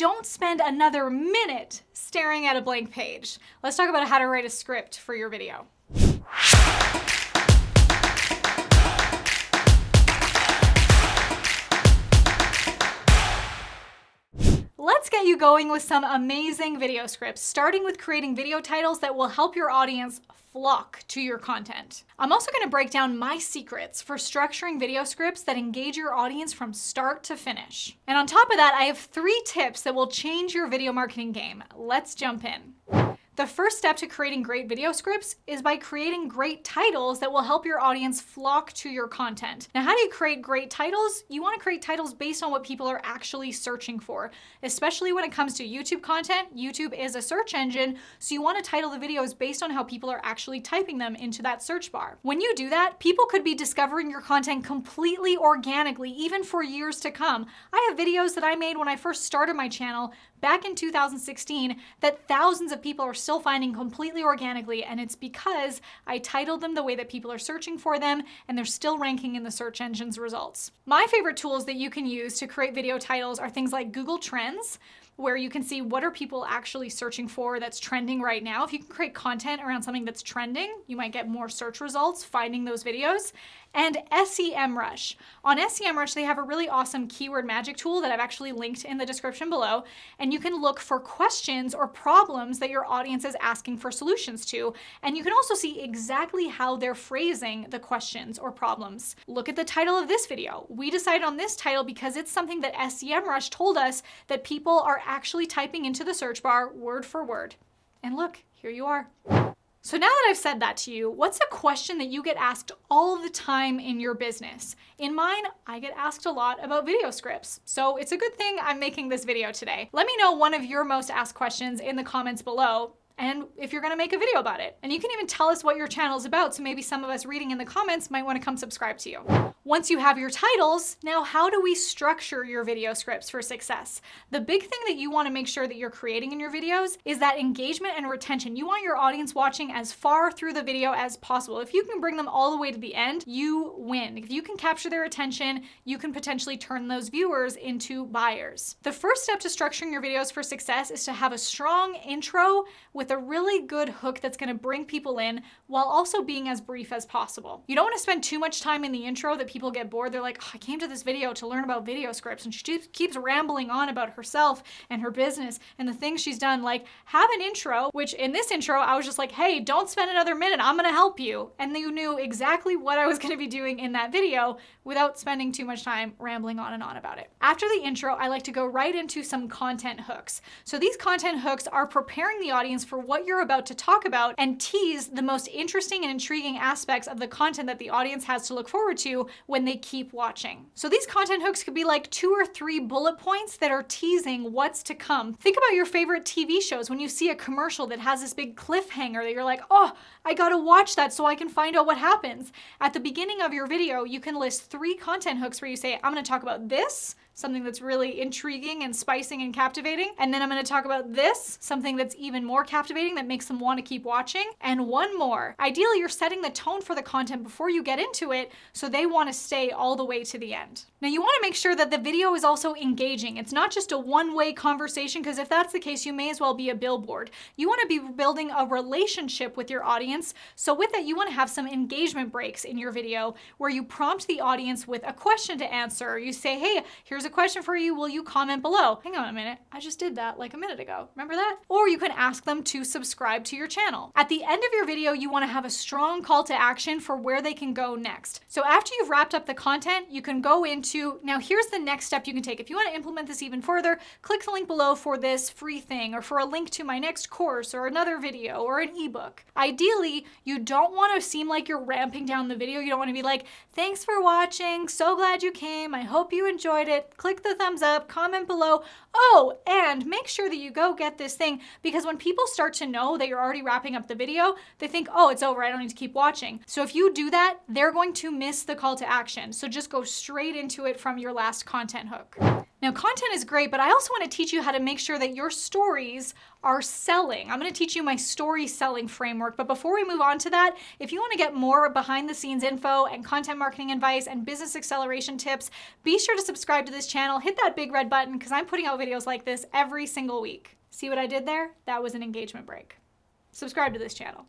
don't spend another minute staring at a blank page. Let's talk about how to write a script for your video. Let's get you going with some amazing video scripts, starting with creating video titles that will help your audience flock to your content. I'm also going to break down my secrets for structuring video scripts that engage your audience from start to finish. And on top of that, I have 3 tips that will change your video marketing game. Let's jump in. The first step to creating great video scripts is by creating great titles that will help your audience flock to your content. Now, how do you create great titles? You want to create titles based on what people are actually searching for, especially when it comes to YouTube content. YouTube is a search engine, so you want to title the videos based on how people are actually typing them into that search bar. When you do that, people could be discovering your content completely organically, even for years to come. I have videos that I made when I first started my channel back in 2016 that thousands of people are still finding completely organically, and it's because I titled them the way that people are searching for them, and they're still ranking in the search engine's results. My favorite tools that you can use to create video titles are things like Google Trends, where you can see what are people actually searching for that's trending right now. If you can create content around something that's trending, you might get more search results finding those videos. And SEMrush. On SEMrush, they have a really awesome keyword magic tool that I've actually linked in the description below, and you can look for questions or problems that your audience is asking for solutions to, and you can also see exactly how they're phrasing the questions or problems. Look at the title of this video. We decided on this title because it's something that SEMrush told us that people are actually typing into the search bar word for word. And look, here you are. So now that I've said that to you, what's a question that you get asked all the time in your business? In mine, I get asked a lot about video scripts. So it's a good thing I'm making this video today. Let me know one of your most asked questions in the comments below, and if you're gonna make a video about it. And you can even tell us what your channel is about, so maybe some of us reading in the comments might wanna come subscribe to you. Once you have your titles, now how do we structure your video scripts for success? The big thing that you wanna make sure that you're creating in your videos is that engagement and retention. You want your audience watching as far through the video as possible. If you can bring them all the way to the end, you win. If you can capture their attention, you can potentially turn those viewers into buyers. The first step to structuring your videos for success is to have a strong intro with a really good hook that's gonna bring people in while also being as brief as possible. You don't wanna spend too much time in the intro that people get bored. They're like, oh, I came to this video to learn about video scripts, and she keeps rambling on about herself and her business and the things she's done. Like, have an intro, which in this intro, I was just like, hey, don't spend another minute, I'm gonna help you. And you knew exactly what I was gonna be doing in that video without spending too much time rambling on and on about it. After the intro, I like to go right into some content hooks. So these content hooks are preparing the audience for what you're about to talk about and tease the most interesting and intriguing aspects of the content that the audience has to look forward to when they keep watching. So these content hooks could be like 2 or 3 bullet points that are teasing what's to come. Think about your favorite TV shows when you see a commercial that has this big cliffhanger that you're like, oh, I gotta watch that so I can find out what happens. At the beginning of your video, you can list 3 content hooks where you say, I'm gonna talk about this, something that's really intriguing and spicing and captivating. And then I'm gonna talk about this, something that's even more captivating that makes them want to keep watching. And one more. Ideally, you're setting the tone for the content before you get into it so they want to stay all the way to the end. Now, you want to make sure that the video is also engaging. It's not just a one-way conversation, because if that's the case, you may as well be a billboard. You want to be building a relationship with your audience. So with that, you want to have some engagement breaks in your video where you prompt the audience with a question to answer. You say, hey, here's a question for you. Will you comment below? Hang on a minute. I just did that like a minute ago. Remember that? Or you can ask them to subscribe to your channel. At the end of your video, you want to have a strong call to action for where they can go next. So after you've wrapped up the content, you can go into, now here's the next step you can take. If you want to implement this even further, click the link below for this free thing, or for a link to my next course or another video or an ebook. Ideally, you don't want to seem like you're ramping down the video. You don't want to be like, thanks for watching. So glad you came. I hope you enjoyed it. Click the thumbs up, comment below. Oh, and make sure that you go get this thing, because when people start to know that you're already wrapping up the video, they think, oh, it's over, I don't need to keep watching. So if you do that, they're going to miss the call to action. So just go straight into it from your last content hook. Now, content is great, but I also want to teach you how to make sure that your stories are selling. I'm going to teach you my story selling framework. But before we move on to that, if you want to get more behind the scenes info and content marketing advice and business acceleration tips, be sure to subscribe to this channel. Hit that big red button because I'm putting out videos like this every single week. See what I did there? That was an engagement break. Subscribe to this channel.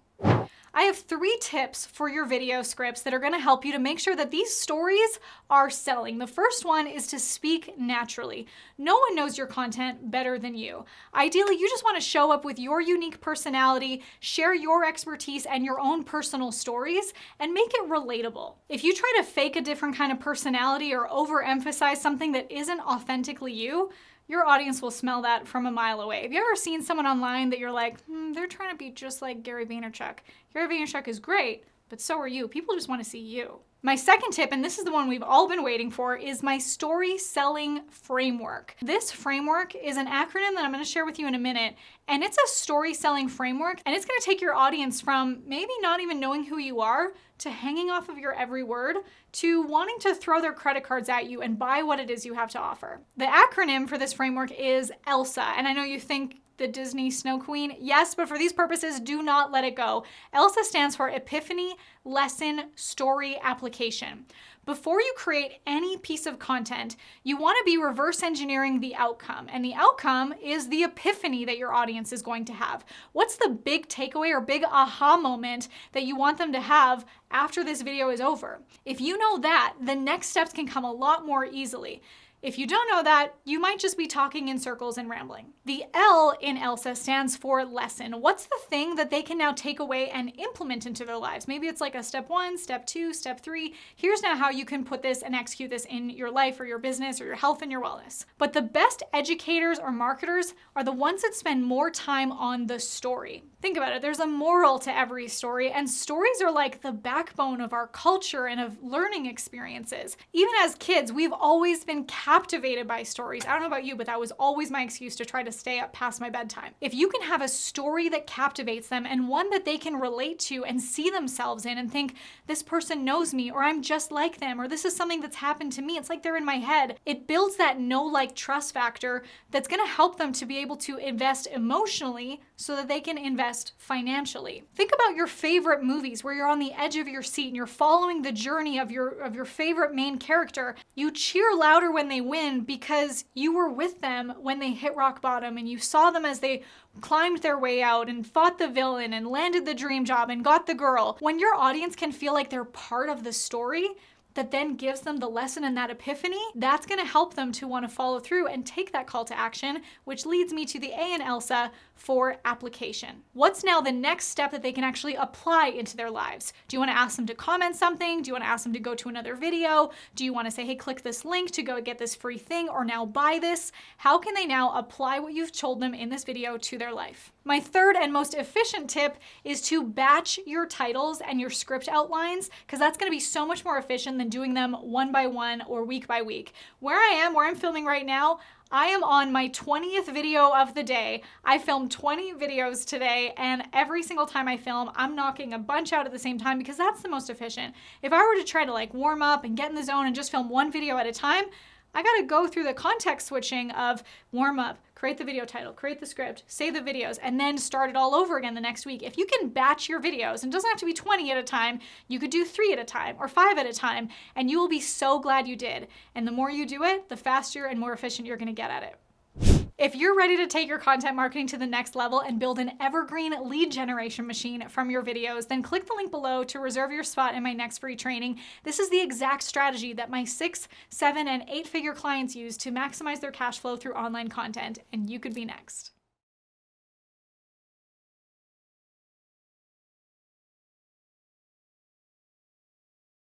I have 3 tips for your video scripts that are going to help you to make sure that these stories are selling. The first one is to speak naturally. No one knows your content better than you. Ideally, you just want to show up with your unique personality, share your expertise and your own personal stories, and make it relatable. If you try to fake a different kind of personality or overemphasize something that isn't authentically you, your audience will smell that from a mile away. Have you ever seen someone online that you're like, they're trying to be just like Gary Vaynerchuk? Gary Vaynerchuk is great, but so are you. People just want to see you. My second tip, and this is the one we've all been waiting for, is my story selling framework. This framework is an acronym that I'm going to share with you in a minute, and it's a story selling framework, and it's going to take your audience from maybe not even knowing who you are to hanging off of your every word to wanting to throw their credit cards at you and buy what it is you have to offer. The acronym for this framework is ELSA, and I know you think the Disney Snow Queen. Yes, but for these purposes, do not let it go. ELSA stands for Epiphany Lesson Story Application. Before you create any piece of content, you want to be reverse engineering the outcome. And the outcome is the epiphany that your audience is going to have. What's the big takeaway or big aha moment that you want them to have after this video is over? If you know that, the next steps can come a lot more easily. If you don't know that, you might just be talking in circles and rambling. The L in ELSA stands for lesson. What's the thing that they can now take away and implement into their lives? Maybe it's like a step 1, step 2, step 3. Here's now how you can put this and execute this in your life or your business or your health and your wellness. But the best educators or marketers are the ones that spend more time on the story. Think about it, there's a moral to every story, and stories are like the backbone of our culture and of learning experiences. Even as kids, we've always been captivated by stories. I don't know about you, but that was always my excuse to try to stay up past my bedtime. If you can have a story that captivates them and one that they can relate to and see themselves in and think, this person knows me, or I'm just like them, or this is something that's happened to me, it's like they're in my head. It builds that know, like, trust factor that's gonna help them to be able to invest emotionally so that they can invest financially. Think about your favorite movies where you're on the edge of your seat and you're following the journey of your favorite main character. You cheer louder when they win because you were with them when they hit rock bottom and you saw them as they climbed their way out and fought the villain and landed the dream job and got the girl. When your audience can feel like they're part of the story that then gives them the lesson and that epiphany, that's gonna help them to wanna follow through and take that call to action, which leads me to the A in ELSA for application. What's now the next step that they can actually apply into their lives? Do you wanna ask them to comment something? Do you wanna ask them to go to another video? Do you wanna say, hey, click this link to go get this free thing or now buy this? How can they now apply what you've told them in this video to their life? My third and most efficient tip is to batch your titles and your script outlines, because that's gonna be so much more efficient than doing them one by one or week by week. Where I'm filming right now, I am on my 20th video of the day. I filmed 20 videos today, and every single time I film, I'm knocking a bunch out at the same time because that's the most efficient. If I were to try to like warm up and get in the zone and just film one video at a time, I gotta go through the context switching of warm up, create the video title, create the script, save the videos, and then start it all over again the next week. If you can batch your videos, and it doesn't have to be 20 at a time, you could do 3 at a time or 5 at a time, and you will be so glad you did. And the more you do it, the faster and more efficient you're gonna get at it. If you're ready to take your content marketing to the next level and build an evergreen lead generation machine from your videos, then click the link below to reserve your spot in my next free training. This is the exact strategy that my 6, 7, and 8-figure clients use to maximize their cash flow through online content, and you could be next.